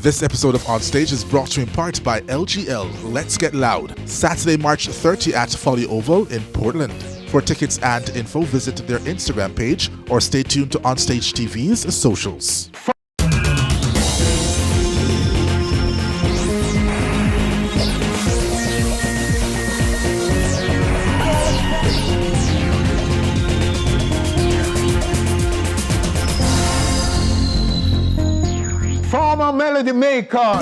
This episode of On Stage is brought to you in part by LGL Let's Get Loud, Saturday, March 30 at Folly Oval in Portland. For tickets and info, visit their Instagram page or stay tuned to OnStage TV's socials. Former melody maker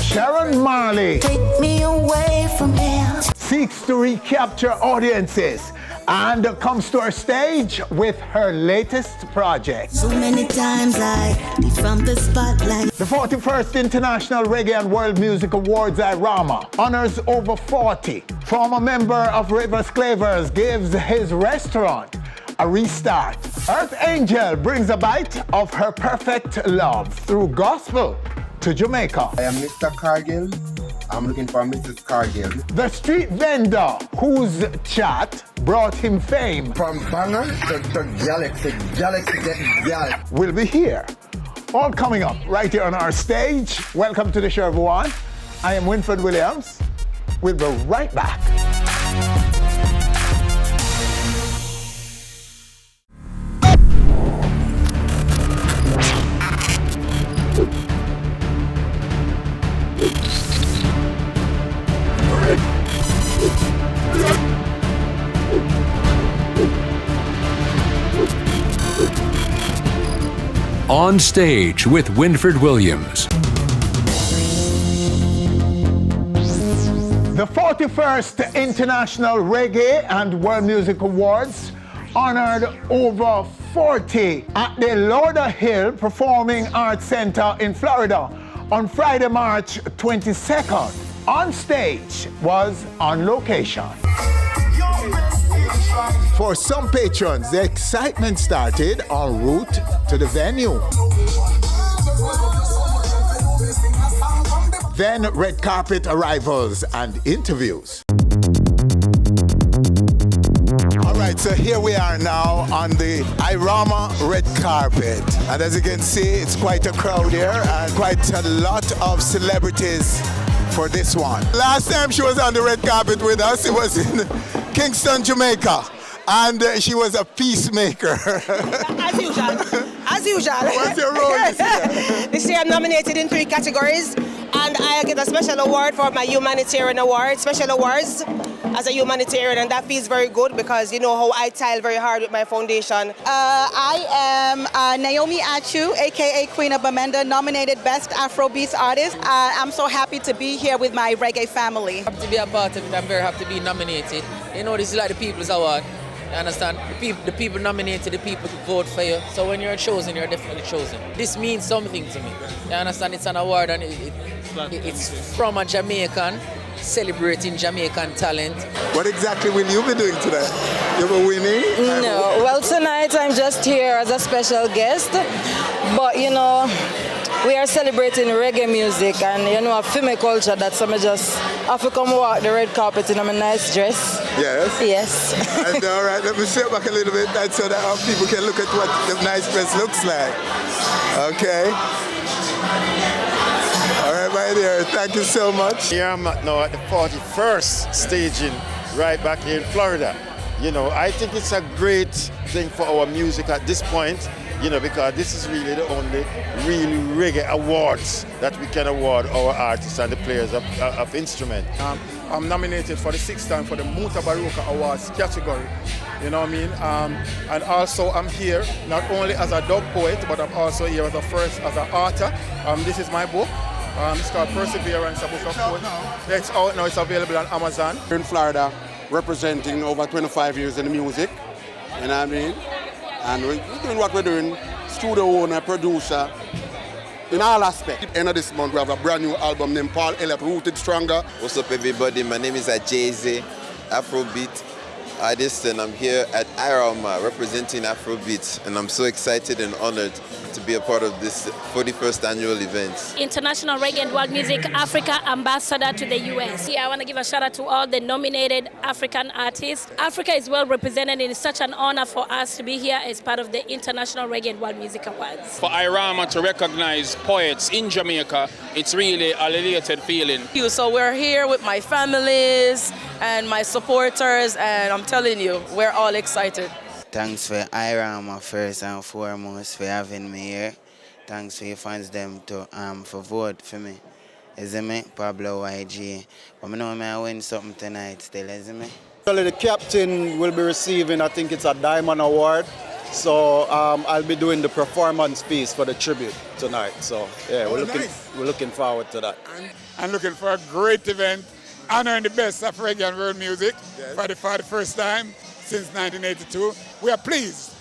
Sharon Marley Take me away from here. seeks to recapture audiences and comes to our stage with her latest project. So many times I leave from the spotlight. The 41st International Reggae and World Music Awards IRAWMA honors over 40. Former member of Rivers Clavers gives his restaurant a restart. Earth Angel brings a bite of her perfect love through gospel to Jamaica. I am Mr. Cargill. I'm looking for Mrs. Cargill. The street vendor whose chat brought him fame From banger to galaxy get gal. will be here. All coming up right here on our stage. Welcome to the show, everyone. I am Winfred Williams. We'll be right back. On Stage with Winfred Williams. The 41st International Reggae and World Music Awards honored over 40 at the Lauderhill Performing Arts Center in Florida on Friday, March 22nd. On Stage was on location. For some patrons, the excitement started en route to the venue. Then red carpet arrivals and interviews. All right, so here we are now on the IRAWMA red carpet. And as you can see, it's quite a crowd here and quite a lot of celebrities for this one. Last time she was on the red carpet with us, it was in Kingston, Jamaica. And she was a peacemaker. As usual. As usual. What's your role this year? This year I'm nominated in 3 categories, and I get a special award for my humanitarian award, special awards as a humanitarian, and that feels very good because you know how I tile very hard with my foundation. I am Naomi Achu, aka Queen of Bamenda, nominated Best Afrobeats Artist. I'm so happy to be here with my reggae family. Happy to be a part of it. I'm very happy to be nominated. You know, this is like the People's Award. You understand? The people nominated, the people vote for you. So when you're chosen, you're definitely chosen. This means something to me. You understand? It's an award and it's from a Jamaican celebrating Jamaican talent. What exactly will you be doing today? You will be winning? No, well tonight I'm just here as a special guest, but you know, we are celebrating reggae music and you know a female culture that some just have to come walk the red carpet in a nice dress. Yes? Yes. And all right, let me sit back a little bit so that people can look at what the nice dress looks like. Okay. All right, my dear, thank you so much. Here I'm now at the 41st staging right back here in Florida. You know, I think it's a great thing for our music at this point, you know, because this is really the only really reggae awards that we can award our artists and the players of instrument. I'm nominated for the 6th time for the Muta Baruka Awards category, you know what I mean? And also I'm here not only as a dub poet, but I'm also here as an author. This is my book. It's called Perseverance, a book of poetry. It's out now, it's available on Amazon. Here in Florida, representing over 25 years in the music, you know what I mean? And we're doing what we're doing, studio owner, producer, in all aspects. End of this month, we have a brand new album named Paul Elliott, Rooted Stronger. What's up, everybody? My name is Jay-Z, Afrobeat. artist and I'm here at IRAWMA representing Afrobeat, and I'm so excited and honored to be a part of this 41st annual event. International Reggae and World Music Africa Ambassador to the US. I want to give a shout out to all the nominated African artists. Africa is well represented, and it's such an honor for us to be here as part of the International Reggae and World Music Awards. For IRAWMA to recognize poets in Jamaica, it's really a elated feeling. So we're here with my families and my supporters, and I'm telling you, we're all excited. Thanks for IRAWMA first and foremost for having me here. Thanks for your fans them to for vote for me. Is it me? Pablo YG. But I know I win something tonight still, is it me? The captain will be receiving, I think it's a Diamond Award. So I'll be doing the performance piece for the tribute tonight. So yeah, we're looking forward to that. I'm looking for a great event, honoring the best of reggae and world music for the 41st time since 1982. We are pleased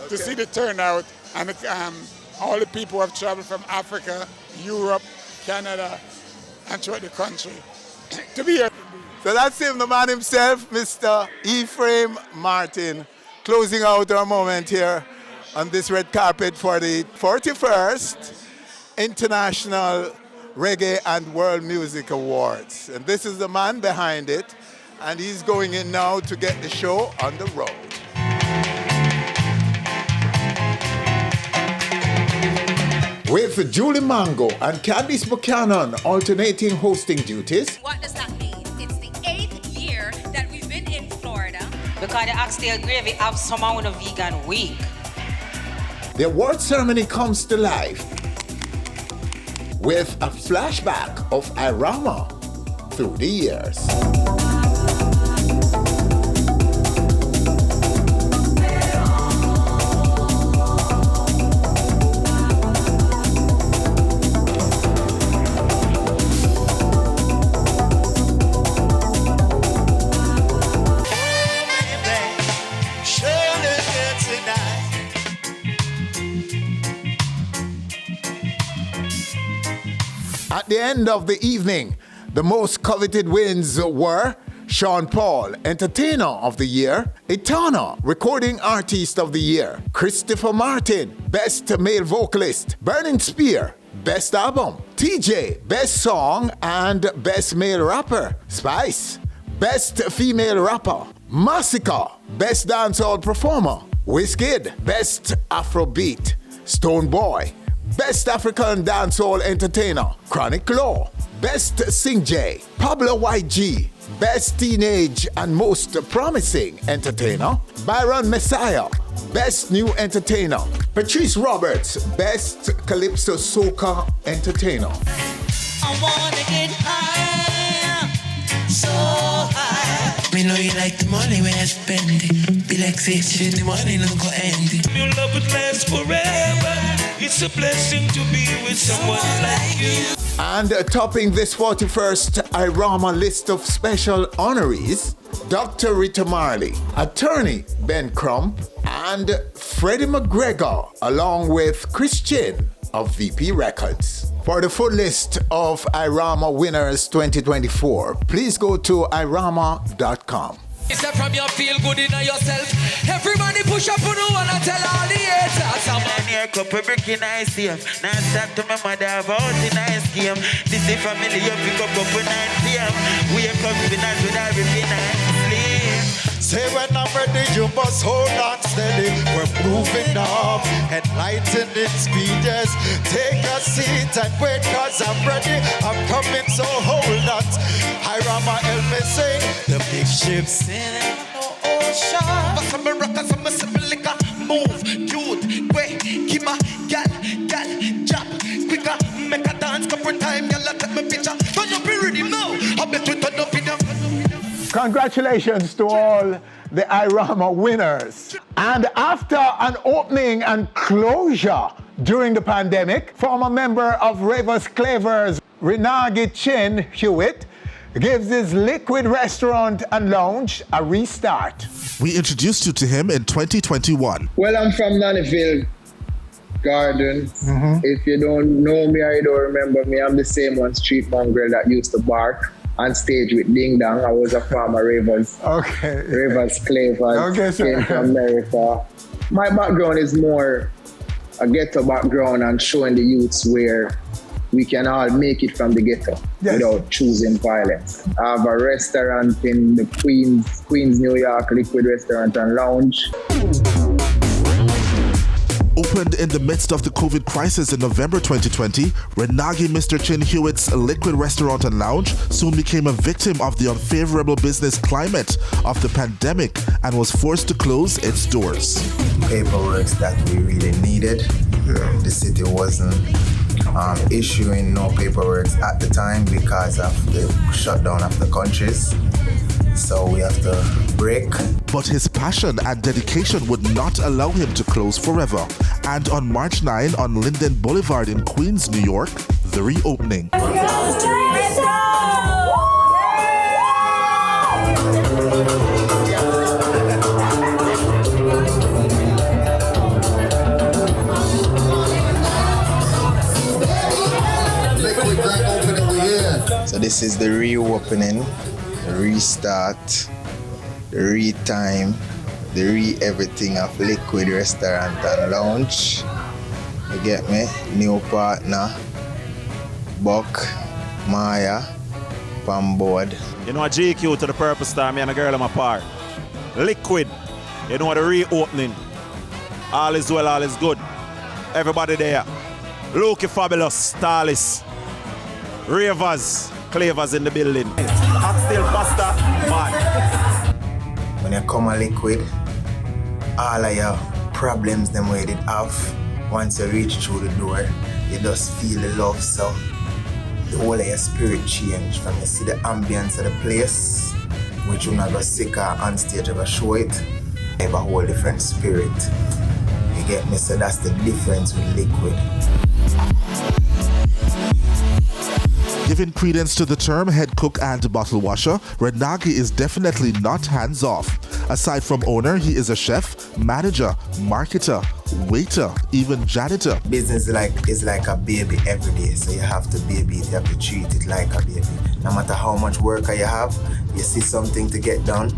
to see the turnout and all the people who have traveled from Africa, Europe, Canada, and throughout the country to be here. So that's him, the man himself, Mr. Ephraim Martin, closing out our moment here on this red carpet for the 41st International Reggae and World Music Awards. And this is the man behind it, and he's going in now to get the show on the road. With Julie Mango and Candice Buchanan alternating hosting duties. What does that mean? It's the 8th year that we've been in Florida. Because the Oxtail Gravy have someone with a vegan week. The award ceremony comes to life with a flashback of IRAWMA through the years. At the end of the evening, the most coveted wins were Sean Paul, Entertainer of the Year, Etana, Recording Artist of the Year, Christopher Martin, Best Male Vocalist, Burning Spear, Best Album, TJ, Best Song and Best Male Rapper, Spice, Best Female Rapper, Massacre, Best Dancehall Performer, Wizkid, Best Afrobeat, Stone Boy, Best African Dancehall Entertainer, Chronic Law, Best Sing J, Pablo YG, Best Teenage and Most Promising Entertainer, Byron Messiah, Best New Entertainer, Patrice Roberts, Best Calypso Soca Entertainer. I wanna get high, so high. Me know you like the money when I spend it. Be like say shit, the money no go end it. Your love would last forever. It's a blessing to be with someone like you. And topping this 41st IRAWMA list of special honorees, Dr. Rita Marley, Attorney Ben Crump, and Freddie McGregor, along with Chris Chin of VP Records. For the full list of IRAWMA winners 2024, please go to IRAWMA.com. It's that from you feel good in yourself. Everybody push up on you and I tell all the haters. I'm on your cup of brick in ice here. Now start to my mother about the nice game. This is family you pick up at 9 p.m. We are coming out with everything nicely. Say when I'm ready, you must hold on steady. We're moving up, enlightening speeders. Take a seat and wait, cause I'm ready. I'm coming, so hold on. IRAWMA help me sing. The big ship's in the ocean. But some rockers, some simple liquor. Move, youth, wait, keep my gal, jump, quicker, make a dance, couple time, y'all take my picture. Turn up in rhythm now, I bet you turn up in them. Congratulations to all the IRAWMA winners. And after an opening and closure during the pandemic, former member of Ravers Clavers, Renagi Chin Hewitt, gives his Liquid Restaurant and Lounge a restart. We introduced you to him in 2021. Well, I'm from Nannyville Garden. If you don't know me or you don't remember me, I'm the same one street mongrel that used to bark on stage with Ding Dong. I was a former Ravens Clavers, came to America. My background is more a ghetto background and showing the youths where we can all make it from the ghetto without choosing violence. I have a restaurant in the Queens, New York, Liquid Restaurant and Lounge. Opened in the midst of the COVID crisis in November 2020, Renagi Mr. Chin Hewitt's Liquid Restaurant and Lounge soon became a victim of the unfavorable business climate of the pandemic and was forced to close its doors. Paperwork that we really needed. The city wasn't issuing no paperwork at the time because of the shutdown of the countries. So we have to break. But his passion and dedication would not allow him to close forever. And on March 9 on Linden Boulevard in Queens, New York, the reopening. So this is the reopening, the restart, the re-time, the re-everything of Liquid Restaurant and Lounge. You get me? New partner, Buck, Maya, on board. You know a GQ to the purpose time, me and a girl on my part. Liquid, you know the reopening. All is well, all is good. Everybody there. Luke Fabulous, Talis, Ravers, Clavers in the building. Oxtail pasta, man. When you come a Liquid, all of your problems them way it have, once you reach through the door, you just feel the love, so the whole of your spirit change from you see the ambience of the place, which you not go sick or on stage ever show it, you have a whole different spirit. You get me? So that's the difference with Liquid. Giving credence to the term head cook and bottle washer, Renagi is definitely not hands-off. Aside from owner, he is a chef, manager, marketer, waiter, even janitor. Business is like a baby every day, so you have to baby it, you have to treat it like a baby. No matter how much work you have, you see something to get done,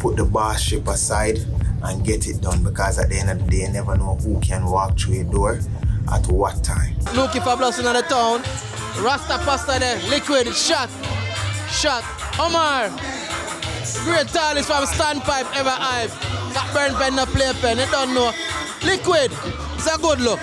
put the bossship aside and get it done, because at the end of the day, you never know who can walk through your door at what time. Looking for blessing in the town. Rasta pasta there, Liquid, shot. Omar, great talents from Standpipe, ever hype. That burn pen, no play pen, you don't know. Liquid, it's a good look.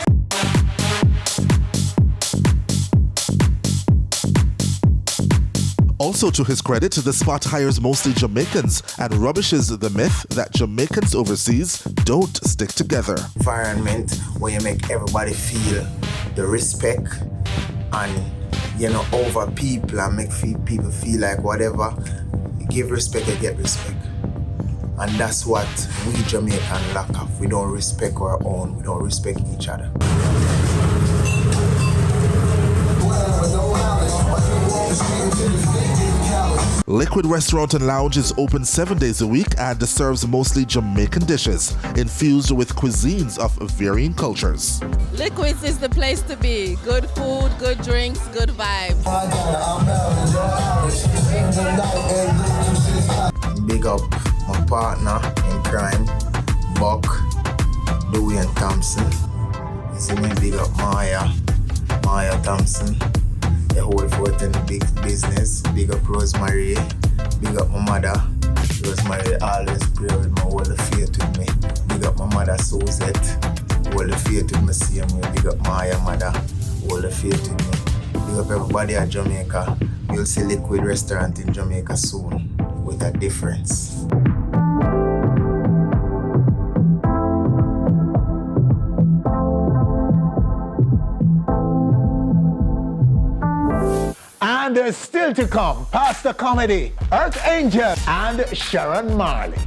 Also to his credit, the spot hires mostly Jamaicans and rubbishes the myth that Jamaicans overseas don't stick together. Environment where you make everybody feel the respect and over people and make people feel like whatever. You give respect, you get respect. And that's what we Jamaican lack of. We don't respect our own, we don't respect each other. Liquid Restaurant and Lounge is open 7 days a week and serves mostly Jamaican dishes, infused with cuisines of varying cultures. Liquids is the place to be. Good food, good drinks, good vibes. Big up my partner in crime, Buck, Dwayne Thompson. You see me, big up Maya Thompson. They hold forth in the big business. Big up Rosemary. Big up my mother. Rosemary always pray with me, hold the faith with me. Big up my mother Suzette. Hold the faith with me same way. Big up Maya mother. Hold the faith with me. Big up everybody at Jamaica. You'll see Liquid Restaurant in Jamaica soon with a difference. And there's still to come, past the comedy, Earth Angel and Sharon Marley.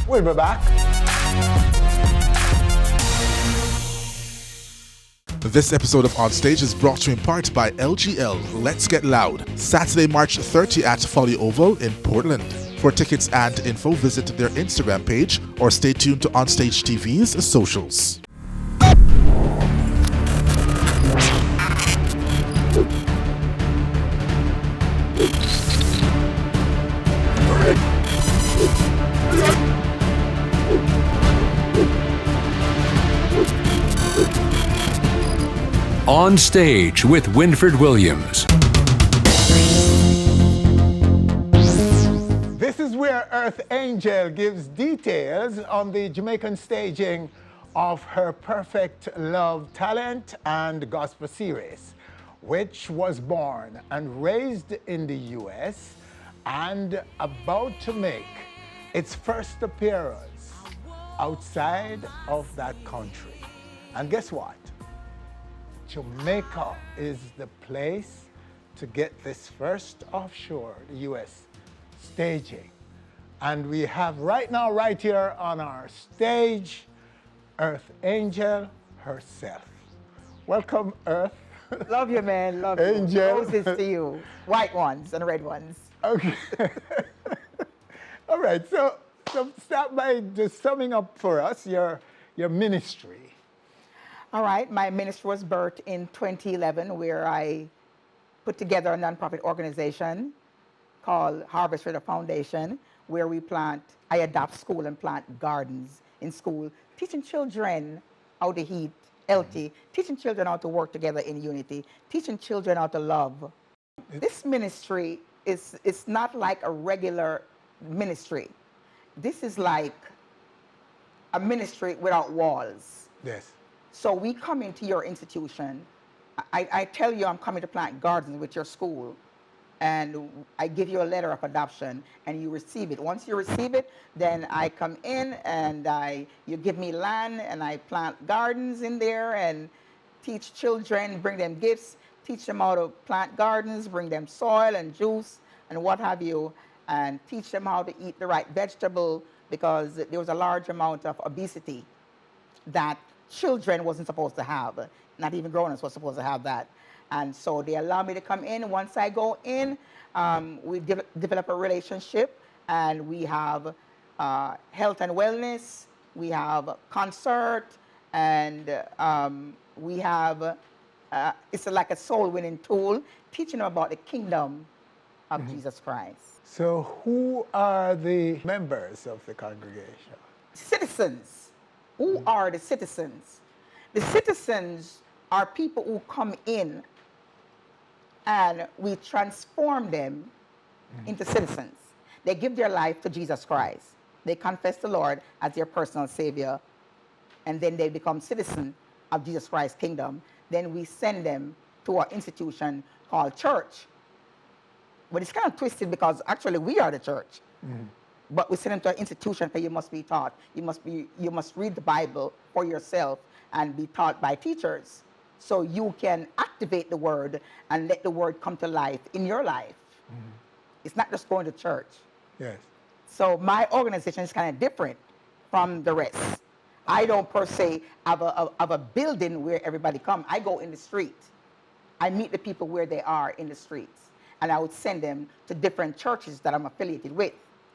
We'll be back. This episode of On Stage is brought to you in part by LGL, Let's Get Loud, Saturday, March 30 at Folly Oval in Portland. For tickets and info, visit their Instagram page or stay tuned to OnStage TV's socials. On Stage with Winford Williams. This is where Earth Angel gives details on the Jamaican staging of her Perfect Love Talent and Gospel series, which was born and raised in the US and about to make its first appearance outside of that country. And guess what? Jamaica is the place to get this first offshore, the US, staging. And we have right now, right here on our stage, Earth Angel herself. Welcome, Earth. Love you, man. Love Angel. you. Roses to you. White ones and red ones. Okay. All right. So start by just summing up for us your ministry. All right. My ministry was birthed in 2011, where I put together a nonprofit organization called Harvest River Foundation, where I adopt school and plant gardens in school, teaching children how to eat healthy, teaching children how to work together in unity, teaching children how to love. This ministry is not like a regular ministry. This is like a ministry without walls. Yes. So we come into your institution. I tell you I'm coming to plant gardens with your school, and I give you a letter of adoption, and you receive it. Once you receive it, then I come in and you give me land, and I plant gardens in there and teach children, bring them gifts, teach them how to plant gardens, bring them soil and juice and what have you, and teach them how to eat the right vegetable, because there was a large amount of obesity that children wasn't supposed to have. Not even grown-ups were supposed to have that. And so they allow me to come in. Once I go in, we develop a relationship, and we have health and wellness, we have concert, and we have, it's like a soul-winning tool, teaching them about the kingdom of Jesus Christ. So who are the members of the congregation? Citizens. Who are the citizens? The citizens are people who come in and we transform them into citizens. They give their life to Jesus Christ. They confess the Lord as their personal Savior, and then they become citizens of Jesus Christ's kingdom. Then we send them to our institution called church. But it's kind of twisted, because actually we are the church. But we send them to an institution because you must be taught. You must read the Bible for yourself and be taught by teachers, so you can activate the word and let the word come to life in your life. It's not just going to church. Yes. So my organization is kind of different from the rest. I don't per se have a building where everybody come. I go in the street. I meet the people where they are in the streets, and I would send them to different churches that I'm affiliated with.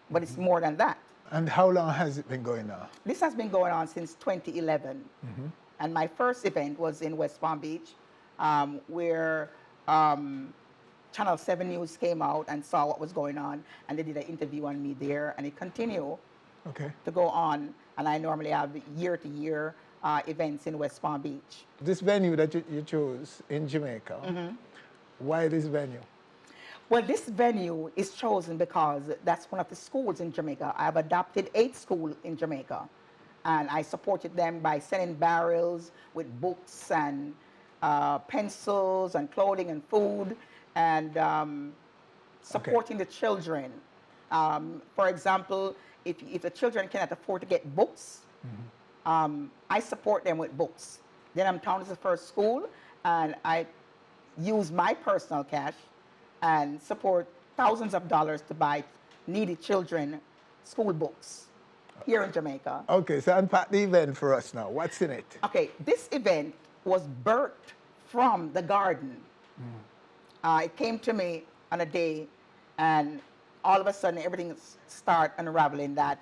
But it's more than that. And how long has it been going on? This has been going on since 2011. And my first event was in West Palm Beach, where Channel 7 News came out and saw what was going on, and they did an interview on me there, and it continued to go on. And I normally have year-to-year events in West Palm Beach. This venue that you chose in Jamaica, why this venue? Well, this venue is chosen because that's one of the schools in Jamaica. I have adopted 8 schools in Jamaica, and I supported them by sending barrels with books and pencils and clothing and food, and supporting the children. For example, if the children cannot afford to get books, I support them with books. Then I'm town as the first school, and I use my personal cash and support thousands of dollars to buy needy children school books here in Jamaica. Okay, so unpack the event for us now. What's in it? Okay, this event was birthed from the garden. It came to me on a day, and all of a sudden everything started unraveling that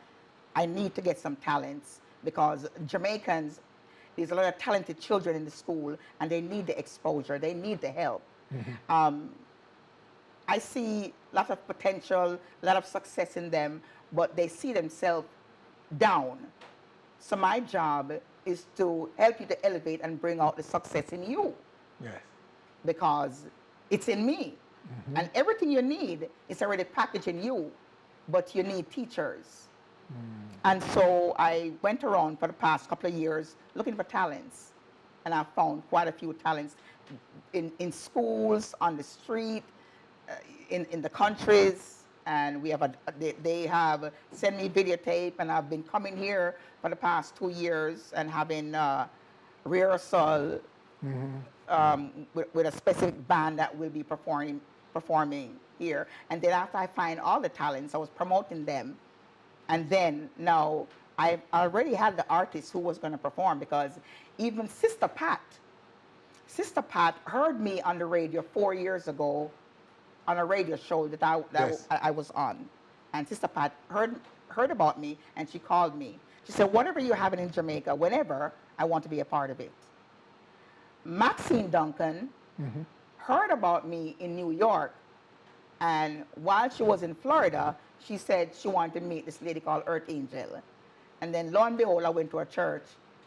I need to get some talents, because Jamaicans, there's a lot of talented children in the school, and they need the exposure, they need the help. I see a lot of potential, a lot of success in them, but they see themselves down. So my job is to help you to elevate and bring out the success in you. Yes. Because it's in me. And everything you need is already packaged in you, but you need teachers. And so I went around for the past couple of years looking for talents. And I found quite a few talents in schools, on the street, in the countries. And we have they have sent me videotape, and I've been coming here for the past 2 years and having rehearsal with a specific band that will be performing here. And then after I find all the talents, I was promoting them. And then now I already had the artist who was going to perform, because even Sister Pat heard me on the radio 4 years ago on a radio show that I was on. And Sister Pat heard about me, and she called me. She said, whatever you're having in Jamaica, whenever, I want to be a part of it. Maxine Duncan heard about me in New York, and while she was in Florida, she said she wanted to meet this lady called Earth Angel. And then lo and behold, I went to a church,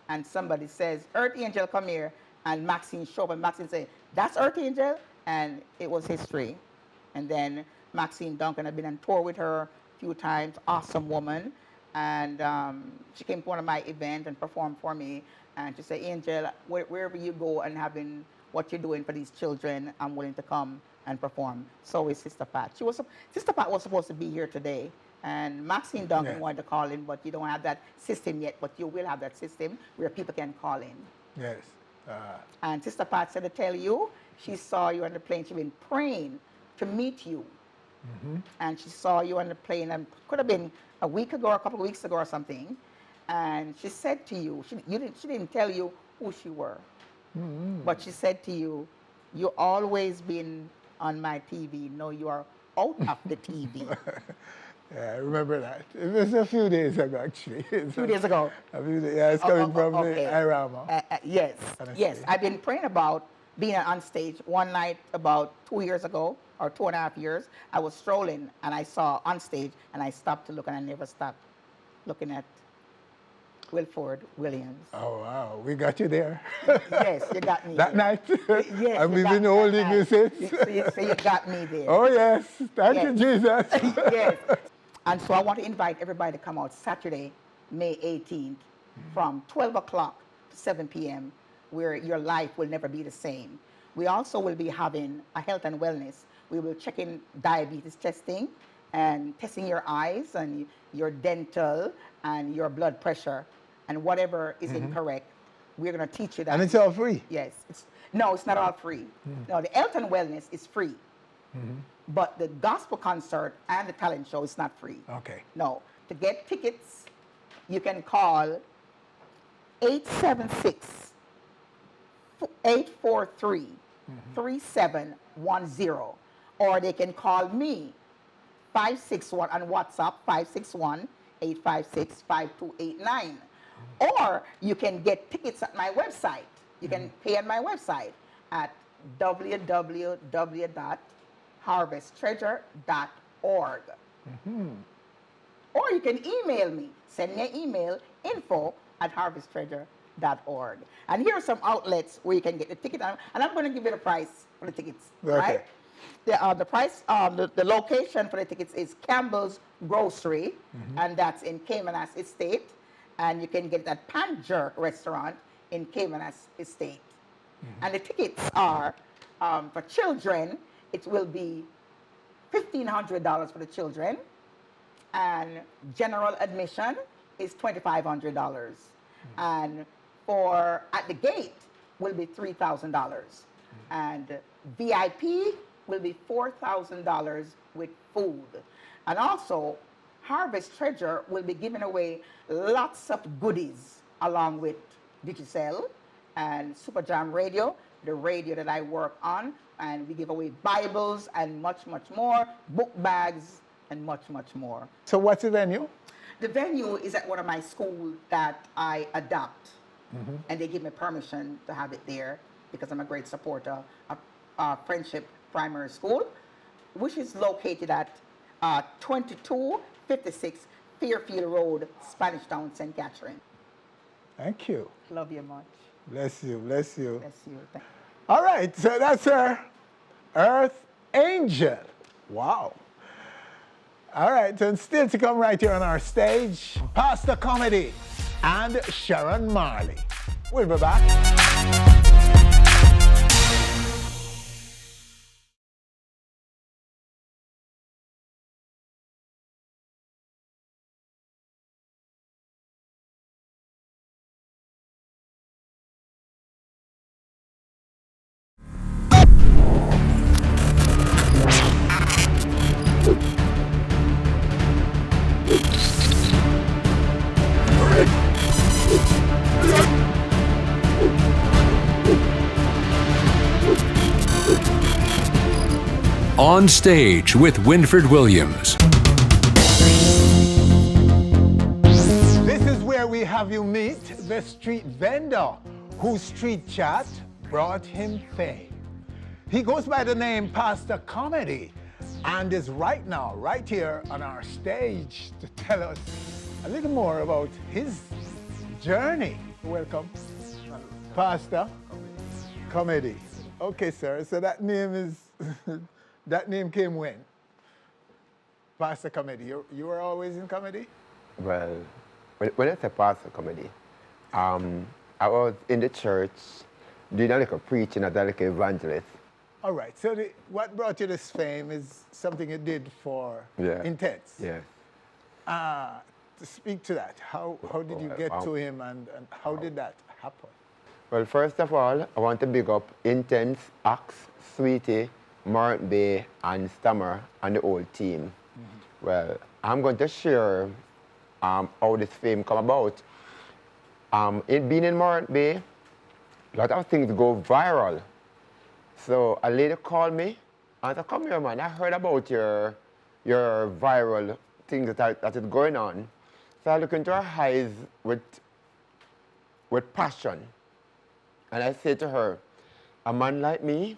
and somebody says, Earth Angel, come here. And Maxine showed up, and Maxine said, that's Earth Angel? And it was history. And then Maxine Duncan, I've been on tour with her a few times, awesome woman. And she came to one of my events and performed for me. And she said, Angel, wherever you go and having what you're doing for these children, I'm willing to come and perform. So is Sister Pat. Sister Pat was supposed to be here today. And Maxine Duncan wanted to call in, but you don't have that system yet. But you will have that system where people can call in. Yes. And Sister Pat said to tell you, she saw you on the plane. She's been praying to meet you. And she saw you on the plane, and could have been a week ago or a couple of weeks ago or something. And she said to you, she didn't tell you who she were. But she said to you, you always been on my TV. No, you are out of the TV. Yeah, I remember that. It was a few days ago, actually. A few days ago? Yeah, it's coming from the IRAWMA. Yes, yes. I've been praying about being on stage. One night about 2 years ago, or 2.5 years, I was strolling, and I saw on stage, and I stopped to look, and I never stopped looking at Wilford Williams. Oh, wow. We got you there. Yes, you got me that there. night? Yes, and we've been holding you since. So you got me there. Oh, yes. Thank you, Jesus. Yes. And so I want to invite everybody to come out Saturday, May 18th, from 12 o'clock to 7 p.m., where your life will never be the same. We also will be having a health and wellness. We will check in diabetes testing and testing your eyes and your dental and your blood pressure and whatever is incorrect. We're going to teach you that. And it's all free? Yes. No, it's not all free. No, the health and wellness is free. But the gospel concert and the talent show is not free. Okay. No. To get tickets, you can call 876-843-3710. Or they can call me, 561 on WhatsApp, 561-856-5289. Or you can get tickets at my website. You can pay on my website at www.harvesttreasure.org. Or you can email me. Send me an email, info@harvesttreasure.org. And here are some outlets where you can get the ticket. And I'm going to give you the price for the tickets. Okay. Right? The price, the location for the tickets is Campbell's Grocery, and that's in Caymanas Estate. And you can get it at Pan Jerk Restaurant in Caymanas Estate. And the tickets are, for children, it will be $1,500 for the children. And general admission is $2,500. And at the gate will be $3,000. And VIP will be $4,000 with food. And also, Harvest Treasure will be giving away lots of goodies along with Digicel and Super Jam Radio, the radio that I work on. And we give away Bibles and much, much more, book bags and much, much more. So what's the venue? The venue is at one of my schools that I adopt. And they give me permission to have it there because I'm a great supporter of Friendship Primary School, which is located at 2256 Fairfield Road, Spanish Town, St. Catherine. Thank you. Love you much. Bless you, bless you. Bless you. All right, so that's her Earth Angel. Wow. All right, and still to come right here on our stage, Pastor Comedy and Sharon Marley. We'll be back. On Stage with Winfred Williams. This is where we have you meet the street vendor whose street chat brought him fame. He goes by the name Pastor Comedy and is right now, right here on our stage to tell us a little more about his journey. Welcome, Pastor Comedy. Okay, sir, so that name is, that name came when? Pastor Comedy, you were always in comedy? Well, when I say Pastor Comedy, I was in the church doing a little preaching as a little evangelist. All right, so what brought you this fame is something you did for Intence. Yes. To speak to that, how did you get to him and how did that happen? Well, first of all, I want to big up Intence, Axe, Sweetie, Martin Bay, and Stammer, and the whole team. Well, I'm going to share how this fame come about. It being in Martin Bay, a lot of things go viral. So a lady called me and said, come here, man, I heard about your viral thing that is going on. So I look into her eyes with passion. And I say to her, a man like me,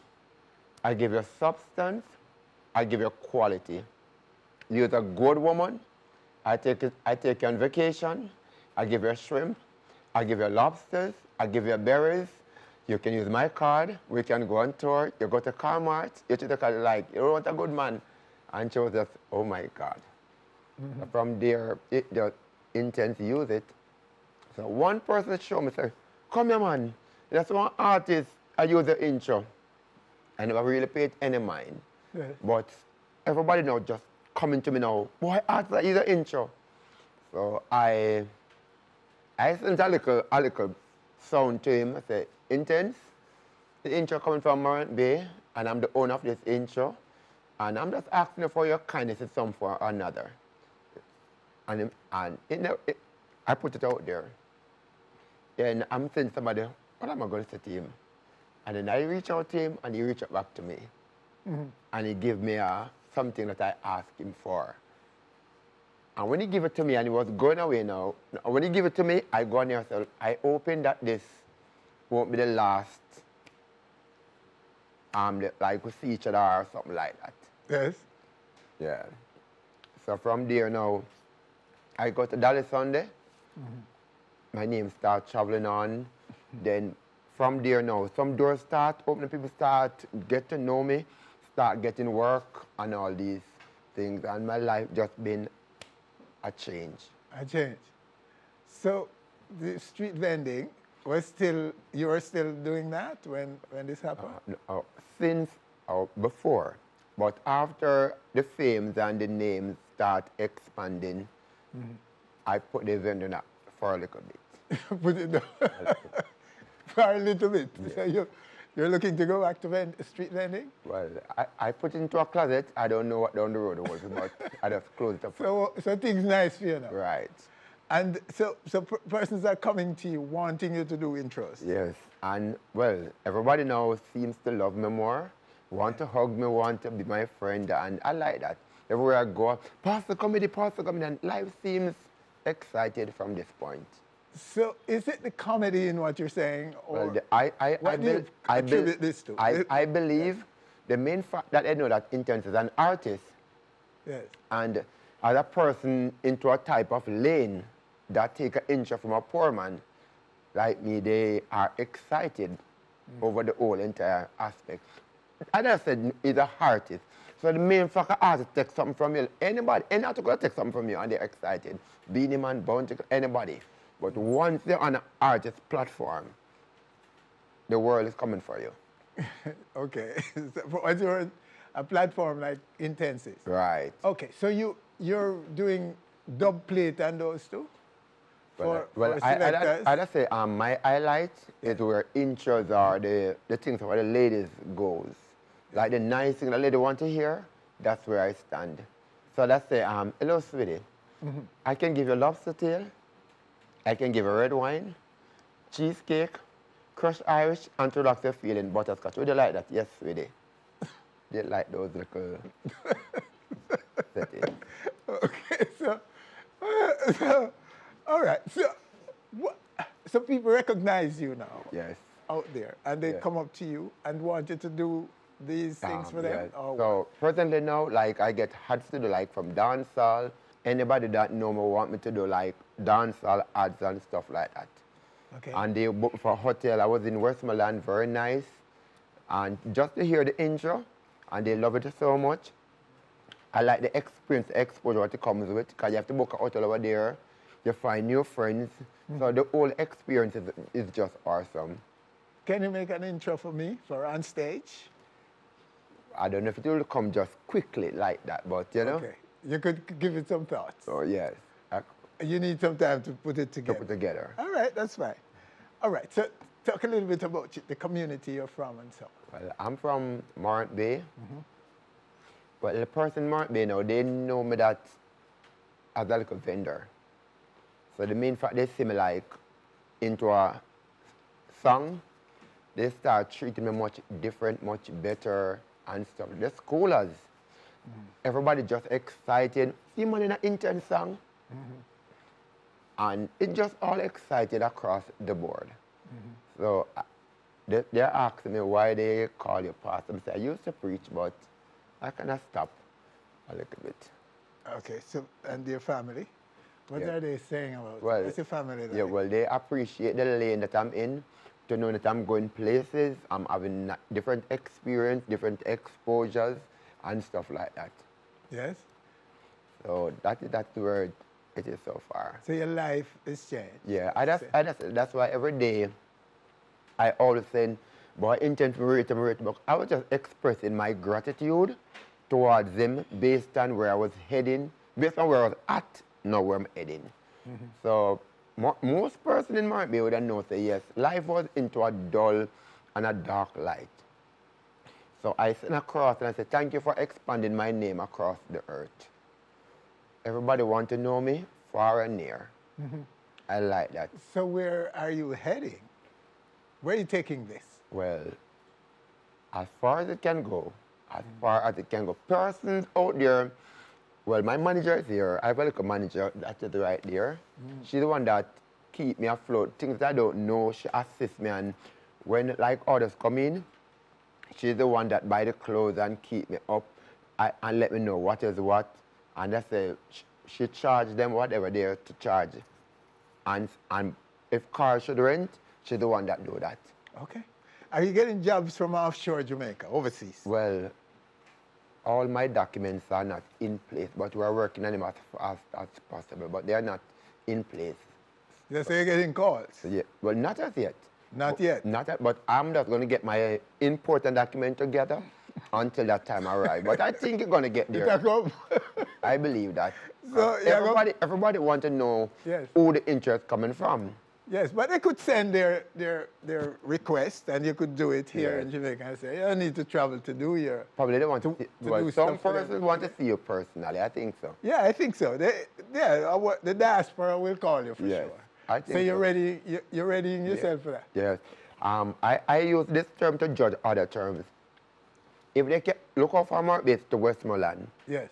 I give you substance, I give you quality. You're a good woman, I take you on vacation, I give you shrimp, I give you lobsters, I give you berries. You can use my card, we can go on tour, you go to Walmart, you treat the card like, you want a good man. And she was just, oh my God. So from there, the Intence use it. So one person showed me, said, come here, man. That's one artist, I use the intro. I never really paid any mind. Yeah. But everybody now just coming to me now, boy, artist, I use the intro. So I sent a little sound to him. I said, Intence, the intro coming from Martin Bay, and I'm the owner of this intro. And I'm just asking you for your kindness in some for another. And I put it out there. Then I'm saying to somebody, what am I going to say to him? And then I reach out to him, and he reached out back to me. And he gave me something that I asked him for. And when he gave it to me, and he was going away now, when he gave it to me, I go on there, so I opened that this won't be the last, like we see each other or something like that. Yes. Yeah. So from there now, I go to Dallas Sunday. My name starts traveling on. Then from there now, some doors start opening, people start get to know me, start getting work and all these things. And my life just been a change. A change. So the street vending, you were still doing that when this happened? No, since before. But after the fames and the names start expanding, I put the vending up for a little bit. Put it down for a little bit. Yeah. So you're looking to go back to street vending? Well, I put it into a closet. I don't know what down the road was, but I just closed it up. So things nice for you now? Right. And so persons are coming to you wanting you to do intros? Yes. And, well, everybody now seems to love me more, want to hug me, want to be my friend, and I like that. Everywhere I go, Pastor Comedy, and life seems excited from this point. So is it the comedy in what you're saying? Or well, what do you attribute this to? I believe the main fact that I know that Intence is an artist. Yes. And as a person into a type of lane that take an intro from a poor man, like me, they are excited over the whole entire aspect. As I said, he's an artist. So the main factor artist takes something from you. Anybody, any artist will take something from you and they're excited. Beanie Man, Bounty, anybody. But once they're on an artist platform, the world is coming for you. Okay. So once you're on a platform like Intence. Right. Okay, so you're doing dub plate and those too? Well, I say my highlights is where intros are the things where the ladies goes. Like the nice thing the lady want to hear, that's where I stand. So let's say, hello sweetie, I can give you lobster tail, I can give you red wine, cheesecake, crushed Irish, and to relax your feeling, butterscotch. Would you like that? Yes, sweetie. You like those little settings. Okay, so all right. So people recognize you now. Yes. Out there, and they come up to you and want you to do these things for them. Yes. Or so presently now, like I get ads to do like from dancehall. Anybody that know me want me to do like dancehall ads and stuff like that. Okay. And they booked for a hotel. I was in Westmoreland, very nice. And just to hear the intro, and they love it so much. I like the experience, the exposure what it comes with, because you have to book a hotel over there. You find new friends. So the whole experience is just awesome. Can you make an intro for me for on stage? I don't know if it will come just quickly like that, but you know. Okay. You could give it some thoughts. Oh, yes. You need some time to put it together. To put together. All right, that's fine. All right, so talk a little bit about the community you're from and so on. Well, I'm from Morant Bay. But the person in Morant Bay now, they know me that as a little vendor. So the main fact they see me like into a song, they start treating me much different, much better and stuff. The schoolers, everybody just excited. See man in an Intence song? And it's just all excited across the board. So they're asking me why they call you pastor. I say, I used to preach, but I kind of stopped a little bit. Okay, so, and your family? What are they saying about well, what's your family like? Yeah, well, they appreciate the lane that I'm in, to know that I'm going places, I'm having different experience, different exposures, and stuff like that. Yes? So that's where it is so far. So your life is changed? Yeah, that's why every day I always say, boy, Intence but I was just expressing my gratitude towards them based on where I was heading, based on where I was at, not where I'm heading. So most person in my Bay would know say yes, life was into a dull and a dark light. So I sent across and I said, thank you for expanding my name across the earth. Everybody want to know me far and near. I like that. So where are you heading? Where are you taking this? Well, as far as it can go, as far as it can go. Persons out there, well, my manager is here. I have a little manager that is right there. She's the one that keep me afloat. Things that I don't know, she assists me. And when like orders come in, she's the one that buy the clothes and keep me up and let me know what is what. And that's she charge them whatever they're to charge. And if cars should rent, she's the one that do that. Okay. Are you getting jobs from offshore Jamaica, overseas? Well, all my documents are not in place, but we're working on them as fast as possible, but they are not in place. Yes, so you're getting calls? Yeah, well, not as yet. Not yet? Not yet, but I'm just going to get my important document together until that time arrives. But I think you're going to get there. I believe that. So everybody want to know who the interest coming from. Yes, but they could send their request and you could do it here in Jamaica and say, you don't need to travel to do your... Probably they want to well, some persons want to see you personally, I think so. Yeah, I think so. The diaspora will call you for sure. I think so you're ready, you're readying yourself for that? Yes. I use this term to judge other terms. If they can look out for Morant Bay to Westmoreland. Yes.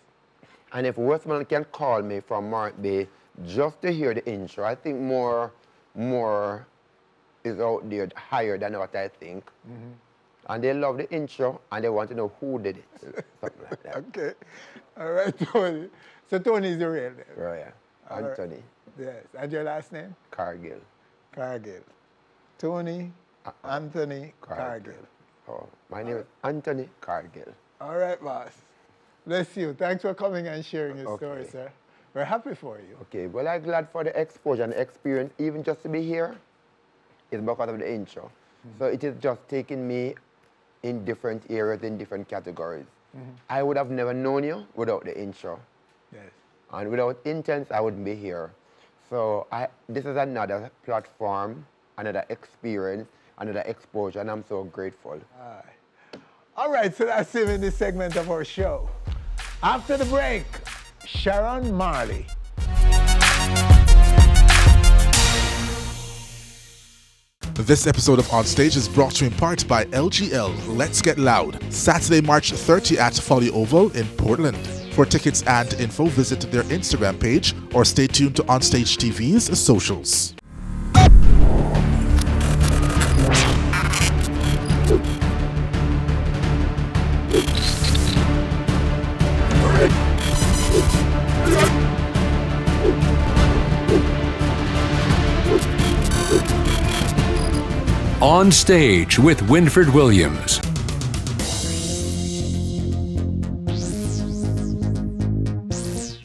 And if Westmoreland can call me from Morant Bay just to hear the intro, I think more is out there higher than what I think. And they love the intro and they want to know who did it. Something like that. Okay. All right, Tony. So Tony is the real name? Oh, yeah. Anthony. Yes. And your last name? Cargill. Cargill. Tony Anthony Cargill. Oh, my name is Anthony Cargill. All right, boss. Bless you. Thanks for coming and sharing your story, sir. We're happy for you. Okay, well, I'm glad for the exposure and experience, even just to be here, is because of the intro. So it is just taking me in different areas, in different categories. I would have never known you without the intro. Yes. And without Intence, I wouldn't be here. So this is another platform, another experience, another exposure, and I'm so grateful. All right, so that's it in this segment of our show. After the break, Sharon Marley. This episode of On Stage is brought to you in part by LGL, Let's Get Loud, Saturday, March 30 at Folly Oval in Portland. For tickets and info, visit their Instagram page or stay tuned to OnStage TV's socials. On Stage with Winfred Williams.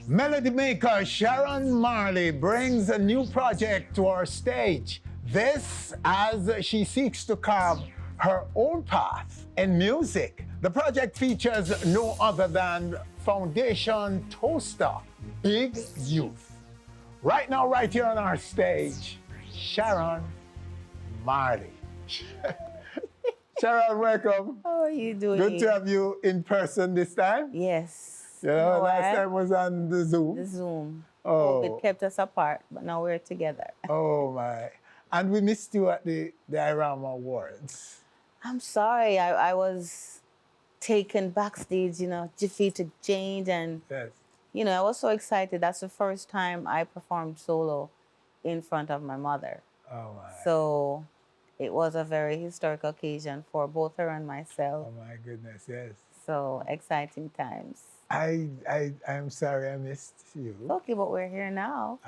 Melody maker Sharon Marley brings a new project to our stage. This as she seeks to carve her own path in music. The project features no other than Foundation Toaster, Big Youth. Right now, right here on our stage, Sharon Marley. Sharon, welcome. How are you doing? Good to have you in person this time. Yes. You know, last time was on the Zoom. The Zoom. Oh. It kept us apart, but now we're together. Oh, my. And we missed you at the IRAWMA Awards. I'm sorry. I was taken backstage, defeated change. And, yes. I was so excited. That's the first time I performed solo in front of my mother. Oh, my. So it was a very historic occasion for both her and myself. Oh, my goodness, yes. So exciting times. I'm sorry I missed you. Okay, but we're here now.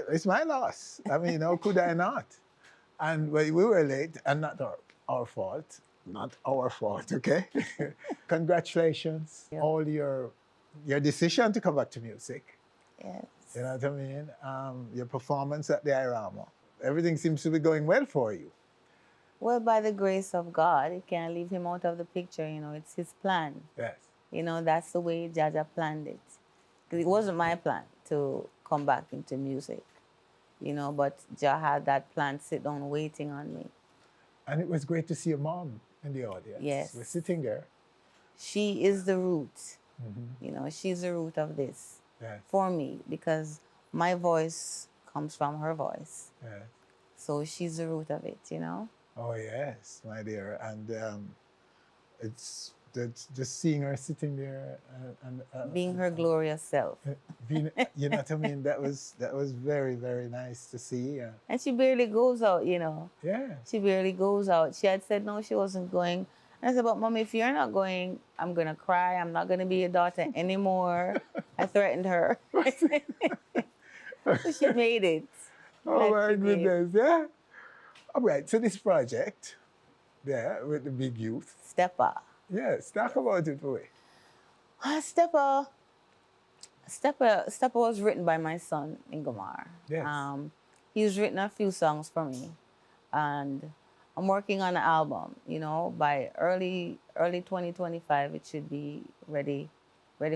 It's my loss. I mean, how could I not? And we were late, and not our fault. Not our fault, okay? Congratulations. Yep. All your decision to come back to music. Yes. You know what I mean? Your performance at the IRAWMA. Everything seems to be going well for you. Well, by the grace of God, you can't leave him out of the picture, it's his plan. Yes. That's the way Jaja planned it. Because it wasn't my plan to come back into music, but Jah had that plan sit down waiting on me. And it was great to see your mom in the audience. Yes. We're sitting there. She is the root. She's the root of this for me, because my voice comes from her voice. Yes. So she's the root of it, Oh, yes, my dear. And it's just seeing her sitting there and being her glorious self. You know what I mean? That was very, very nice to see. And she barely goes out, Yeah. She barely goes out. She had said no, she wasn't going. And I said, but Mommy, if you're not going, I'm going to cry. I'm not going to be your daughter anymore. I threatened her. So she made it. Oh, my goodness, yeah. All right, so this project, with the Big Youth. Stepper. Yes, talk about it for me. Stepper was written by my son, Ingomar. Yes. He's written a few songs for me. And I'm working on an album, by early 2025, it should be ready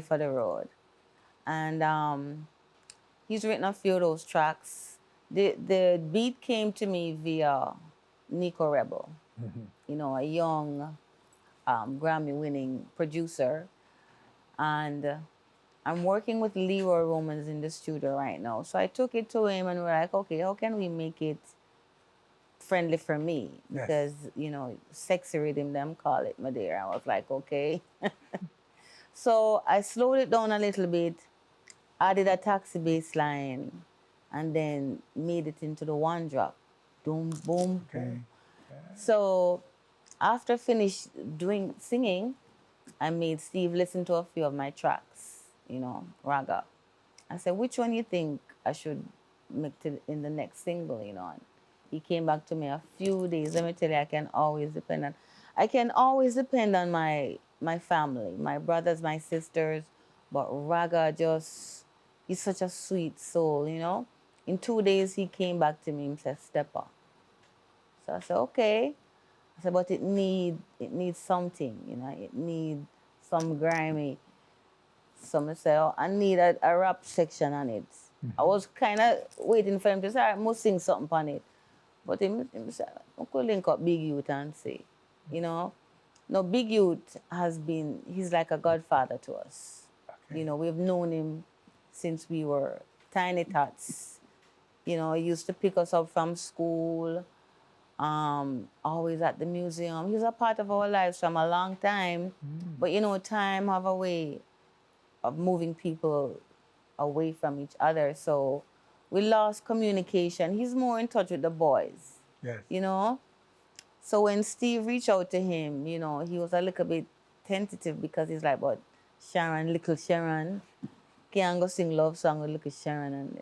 for the road. And he's written a few of those tracks. The beat came to me via Nico Rebel, a young Grammy-winning producer. And I'm working with Leroy Romans in the studio right now. So I took it to him and we're like, okay, how can we make it friendly for me? Yes. Because, sexy rhythm, them call it Madeira. I was like, okay. So I slowed it down a little bit, added a taxi bass line, and then made it into the one drop. Boom, boom, boom. So after finished singing, I made Steve listen to a few of my tracks, raga. I said, which one you think I should make in the next single, And He came back to me a few days. Let me tell you, I can always depend on my family, my brothers, my sisters. But Raga he's such a sweet soul, you know. In 2 days, he came back to me and said, step up. So I said, okay. I said, but it needs something, you know. It needs some grimy. So I said, oh, I need a rap section on it. I was kind of waiting for him to say, I must sing something on it. But he said, I could link up Big Youth and say, you know. No, Big Youth he's like a godfather to us. Okay. You know, we've known him since we were tiny tots. You know, he used to pick us up from school, always at the museum. He's a part of our lives from a long time. But, you know, time have a way of moving people away from each other. So we lost communication. He's more in touch with the boys, yes. You know? So when Steve reached out to him, you know, he was a little bit tentative because he's like, but Sharon, little Sharon, can't go sing love song with little Sharon. And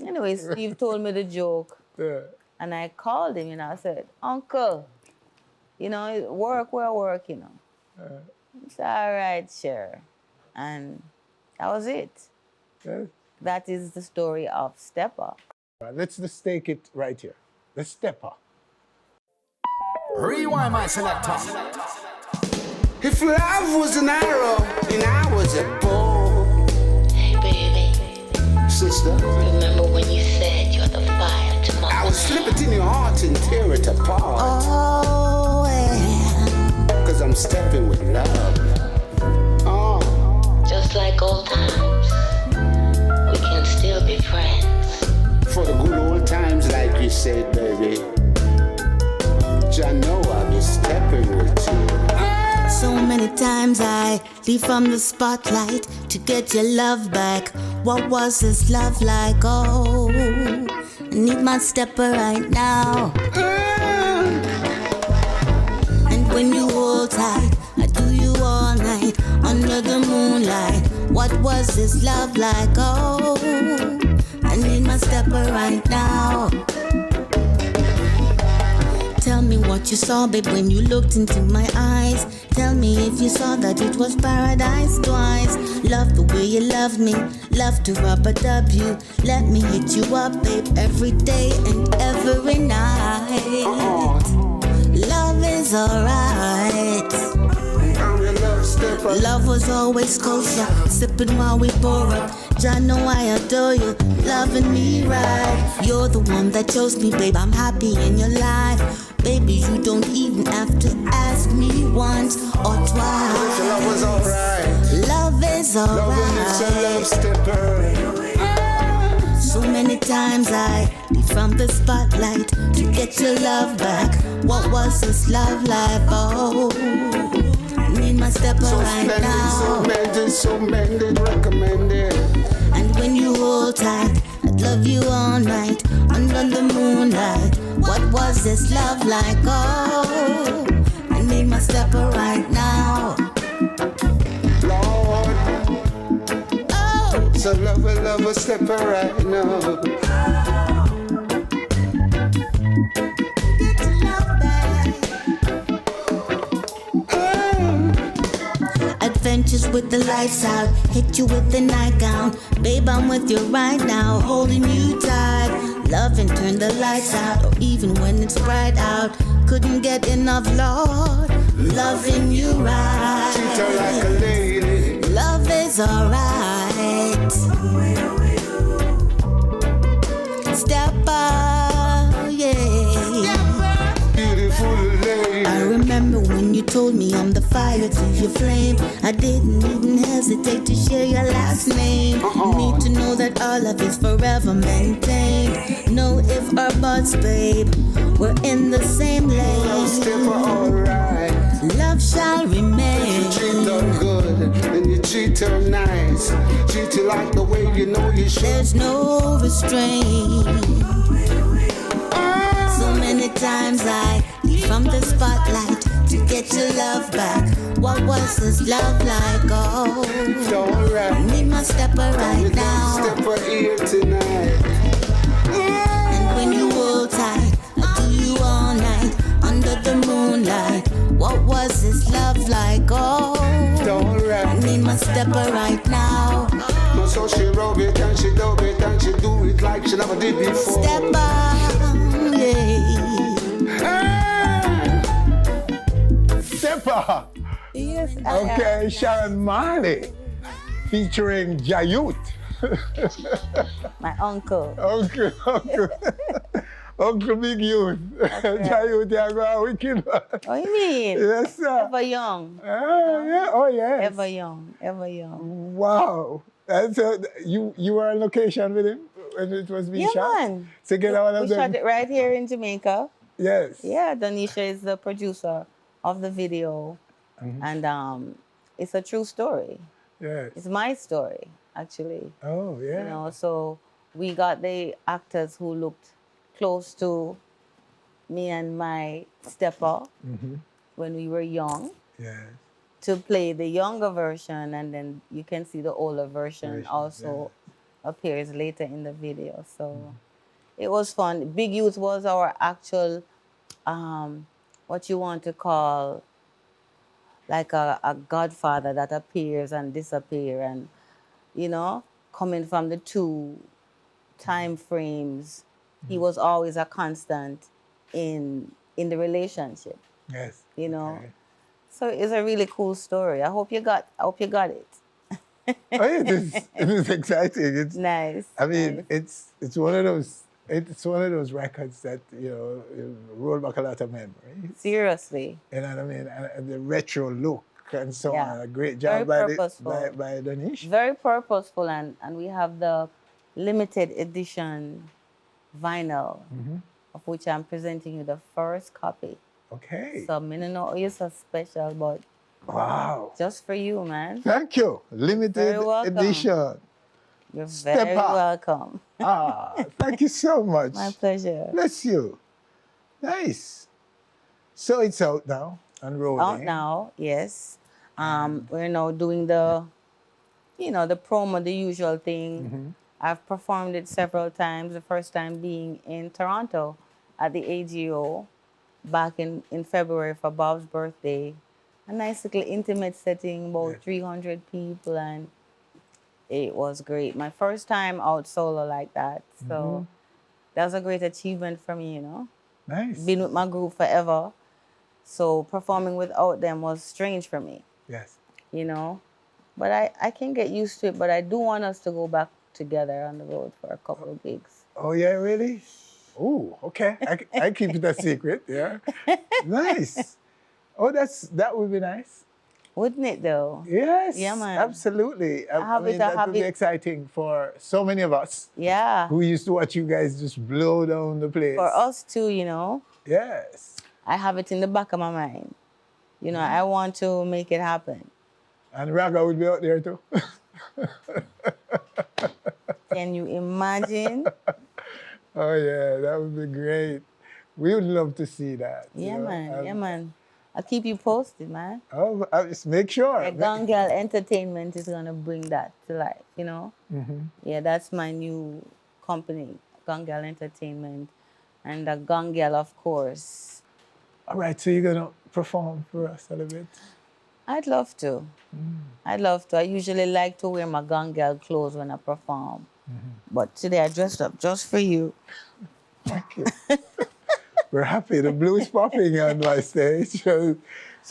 anyway, Steve told me the joke. Yeah. And I called him, you know, I said, Uncle, you know, we're work, you know. He said, all right, sure. And that was it. Yeah. That is the story of Stepper. Let's just take it right here. The Stepper. Rewind my selector. If love was an arrow and I was a bow. Hey, baby. Sister. Remember when you said you're the fire to my I would slip it in your heart and tear it apart. Oh, yeah. Cause I'm stepping with love. Just like old times, we can still be friends. For the good old times, like you said, baby. I know I'll be stepping with you. So many times I leave from the spotlight to get your love back. What was this love like? Oh, I need my stepper right now. And when you hold tight, I do you all night under the moonlight. What was this love like? Oh, I need my stepper right now. Tell me what you saw, babe, when you looked into my eyes. Tell me if you saw that it was paradise twice. Love the way you love me, love to rub-a-dub you. Let me hit you up, babe, every day and every night. Love is alright. Love was always kosher, sipping while we pour up. Jah know I adore you, loving me right. You're the one that chose me, babe, I'm happy in your life. Baby, you don't even have to ask me once or twice. Love was alright. Love is alright. Love stepper. So many times I leave from the spotlight to get your love back. What was this love like? Oh, I need my stepper so right now. So mended, recommended. And when you hold tight, I'd love you all night under the moonlight. What was this love like? Oh, I need my stepper right now. Lord. Oh. So love a stepper right now. Get your love back. Adventures with the lights out, hit you with the nightgown. Babe, I'm with you right now, holding you tight. Love and turn the lights out, or even when it's bright out. Couldn't get enough, Lord. Loving you right. Treat her like a lady. Love is alright. Step up, yeah. Beautiful lady. I remember when you told me I'm the fire to your flame. I didn't even hesitate to share your last name. Need to know that our love is forever maintained. No if or buts, babe. We're in the same lane. Love stepper, alright. Love shall remain. If you treat her good and you treat her nice, treat her like the way you know you should. There's no restraint. So many times I leave from the spotlight to get your love back. What was this love like? Oh, I need my stepper right now. Stepper here tonight. And when you hold tight, stepper right now. No, so she rub it and she dub it and she do it like she never did before. Stepper, yeah. Stepper. Yes, Okay, Sharon Marley featuring Jayut. My uncle. Uncle Big Youth. Jayut, you are wicked. What do you mean? Yes, sir. Ever young. Yeah. Oh, yes. Ever young. Wow. And so you were on location with him when it was being shot? Yeah, man. So get one of We them. shot it right here in Jamaica. Yes. Yeah, Donisha is the producer of the video. And it's a true story. Yes. It's my story, actually. Oh, yeah. You know, so we got the actors who looked close to me and my stepper when we were young. Yes. To play the younger version, and then you can see the older version also appears later in the video. So it was fun. Big Youth was our actual, what you want to call, like a godfather that appears and disappears, and, you know, coming from the two time frames, he was always a constant in the relationship. Yes. You know. So it's a really cool story. I hope you got it. It is exciting. It's nice. I mean, it's one of those records that, you know, roll back a lot of memories. Seriously. You know what I mean? And the retro look and so on. A great Very job by purposeful. by Donish. Very purposeful, and we have the limited edition vinyl, of which I'm presenting you the first copy. Okay. So I don't know you're so special, but wow, just for you, man. Thank you. Limited edition. You're very welcome. Thank you so much. My pleasure. Bless you. Nice. So it's out now and rolling. Out now, yes. We're now doing the promo, the usual thing. I've performed it several times. The first time being in Toronto at the AGO. Back in February for Bob's birthday. A nice little intimate setting, about 300 people, and it was great. My first time out solo like that. So that was a great achievement for me, you know. Nice. Been with my group forever. So performing without them was strange for me. Yes. You know. But I can get used to it, but I do want us to go back together on the road for a couple of gigs. Oh, yeah, really? Oh, okay. I keep it a secret, yeah. Nice. Oh, that would be nice. Wouldn't it, though? Yes. Yeah, man. Absolutely. That would be exciting for so many of us. Yeah. Who used to watch you guys just blow down the place. For us, too, you know. Yes. I have it in the back of my mind. You know, I want to make it happen. And Raga would be out there, too. Can you imagine? Oh, yeah, that would be great. We would love to see that. Yeah, man. Yeah, man. I'll keep you posted, man. Oh, I'll just make sure. Gun Girl Entertainment is going to bring that to life, you know? Yeah, that's my new company, Gun Girl Entertainment. And the Gun Girl, of course. All right, so you're going to perform for us a little bit? I'd love to. I'd love to. I usually like to wear my Gun Girl clothes when I perform. But today I dressed up just for you. Thank you. We're happy. The blue is popping on my stage. So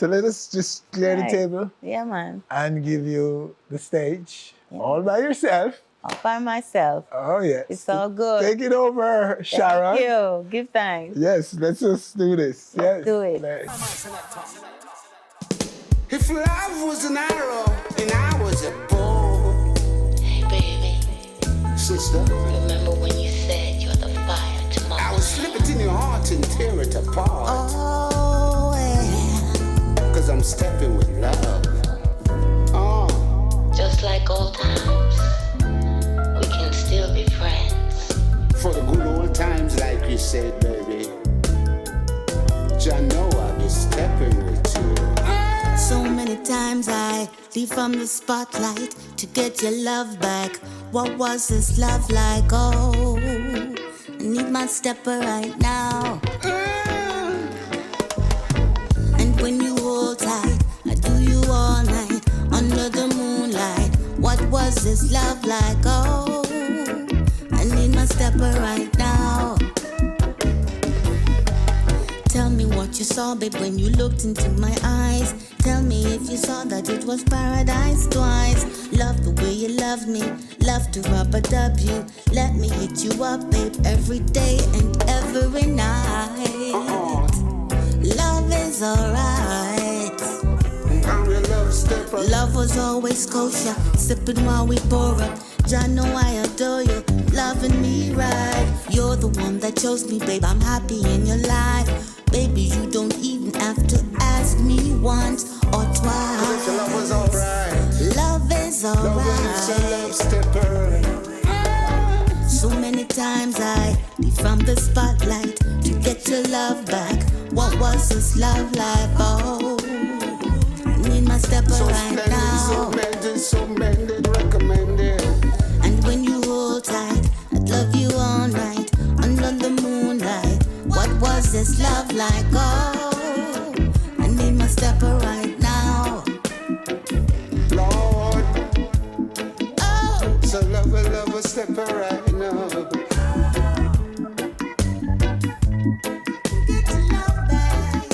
let us just clear the table. Yeah, man. And give you the stage all by yourself. All by myself. Oh, yes. It's all good. Take it over, Sharon. Thank you. Give thanks. Yes, let's just do this. Let's do it. If love was an arrow and I was a bow. Hey, baby. Sister. Remember when you said you're the fire to my I would slip it in your heart and tear it apart. Oh, yeah. Cause I'm stepping with love. Just like old times, we can still be friends. For the good old times, like you said, baby. I know I'll be stepping with you. So many times I leave from the spotlight to get your love back. What was this love like? Oh, I need my stepper right now. And when you hold tight, I do you all night under the moonlight. was this love like? Oh, I need my stepper right now. Tell me what you saw, babe, when you looked into my eyes. Tell me if you saw that it was paradise twice. Love the way you loved me, love to rub-a-dub you. Let me hit you up, babe, every day and every night. Love is alright. Love was always kosher, sipping while we pour up. Jah know I adore you, loving me right. You're the one that chose me, babe, I'm happy in your life. Baby, you don't even have to ask me once or twice. Love was alright. Love is alright. Love is a love stepper. So many times I leave from the spotlight to get your love back. What was this love like? Oh, I need my stepper So right splendid, now. so mended, recommended. And when you hold tight, I'd love you all night under the moonlight. What was this love like? Oh, I need my stepper right now. Lord, oh, so love a stepper right now. Get your love back.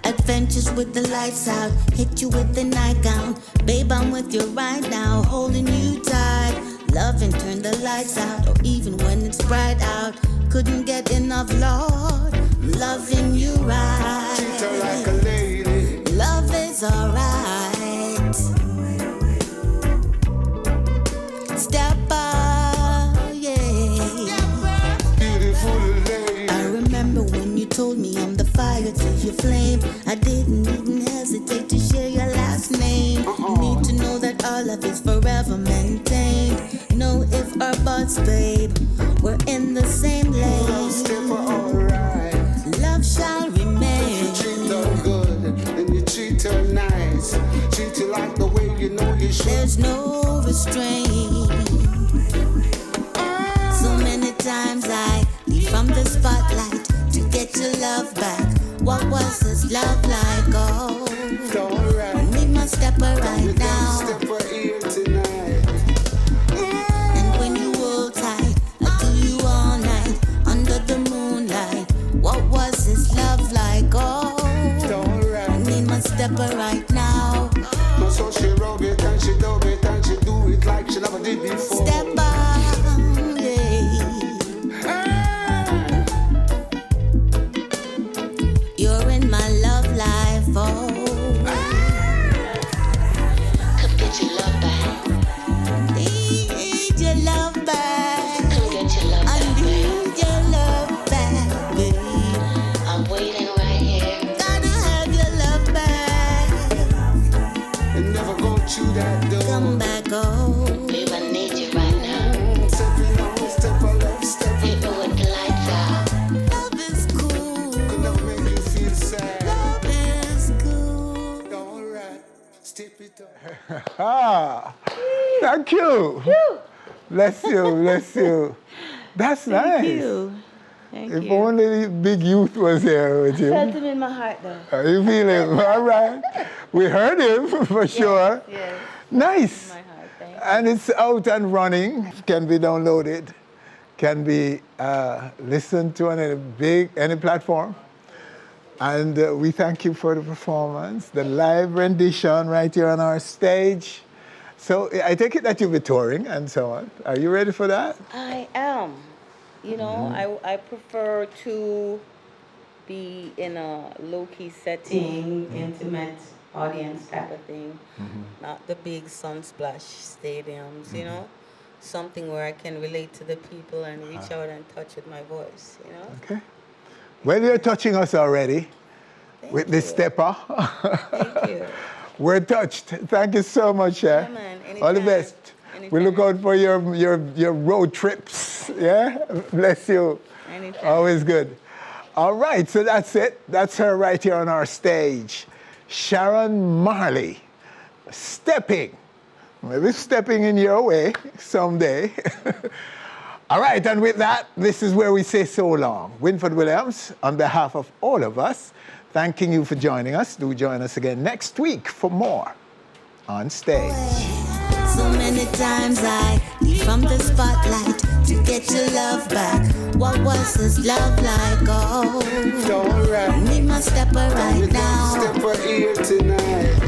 Adventures with the lights out, hit you with the nightgown. Babe, I'm with you right now, holding you tight. Love and turn the lights out, or even when it's bright out. Couldn't get enough, Lord. Loving you right. Treat her like a lady. Love is alright. Step up, yeah. Beautiful lady. I remember when you told me I'm the fire to your flame. I didn't even hesitate to share your last name. You need to know that our love is forever maintained. No if or buts, babe. We're in the same lane. Love stepper alright. Love shall remain. If you treat her good and you treat her nice, treat her like the way you know you should. There's no restraint. So many times I leave from the spotlight to get your love back. What was this love like? Oh, I need my stepper right now. Stepper here tonight. And when you hold tight, I do you all night under the moonlight. What was this love like? Oh, I need my stepper right now. No, so she rub it and she dub it and she do it like she never did before. Step up, yeah. You're in my love life, oh. Come get your love back. Need your love back. Come get your love back. I need your love back, babe. I'm waiting right here. Gotta have your love back. And never go through that door. Come back, oh. Babe, I need you right now. Stepping on, step a love, step Hit me with the lights out. Love is cool. could never make you feel sad. Love is good. Alright, step it up. Ah, thank you. Bless you, bless you. That's nice. Thank you. Thank If you. only the big youth was here with you. Felt him in my heart though. Are you feeling all right? We heard him for sure. Yes. Nice. My heart, thank you. And it's out and running. Can be downloaded. Can be listened to on any platform. And we thank you for the performance, the live rendition right here on our stage. So I take it that you'll be touring and so on. Are you ready for that? I am. You know, I prefer to be in a low-key setting, intimate audience type of thing, not the big sunsplash stadiums, you know, something where I can relate to the people and reach out and touch with my voice, you know. Okay. Well, you're touching us already with this stepper. Thank you. We're touched. Thank you so much. Yeah, man. All the Anytime. best. We look out for your road trips. Yeah? Bless you. Anytime. Always good. All right, so that's it. That's her right here on our stage. Sharon Marley. Stepping. Maybe stepping in your way someday. All right, and with that, this is where we say so long. Winford Williams, on behalf of all of us, thanking you for joining us. Do join us again next week for more On Stage. So many times I leave from the spotlight to get your love back. What was this love like? Oh, I need my stepper right now. Stepper here tonight.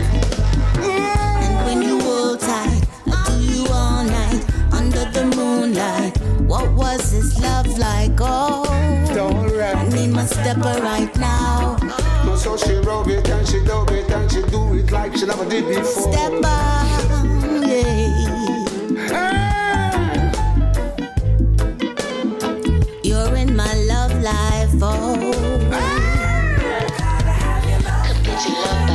And when you hold tight, I do you all night under the moonlight. What was this love like? Oh, I need my stepper right now. No, so she rub it and she dub it and she do it like she never did before. Stepper, yeah. You're in my love life, oh. Get your love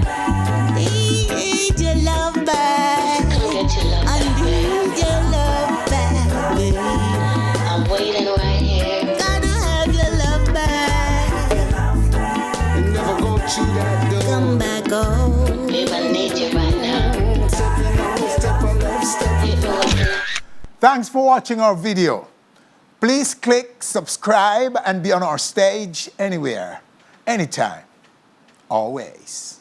back. Need your love back. I need your love back, baby. I'm waiting right here. Gotta have your love back. And never go through that door. Come back, oh. Babe, I need you right now. Step on love, step. Thanks for watching our video. Please click subscribe and be on our stage anywhere, anytime, always.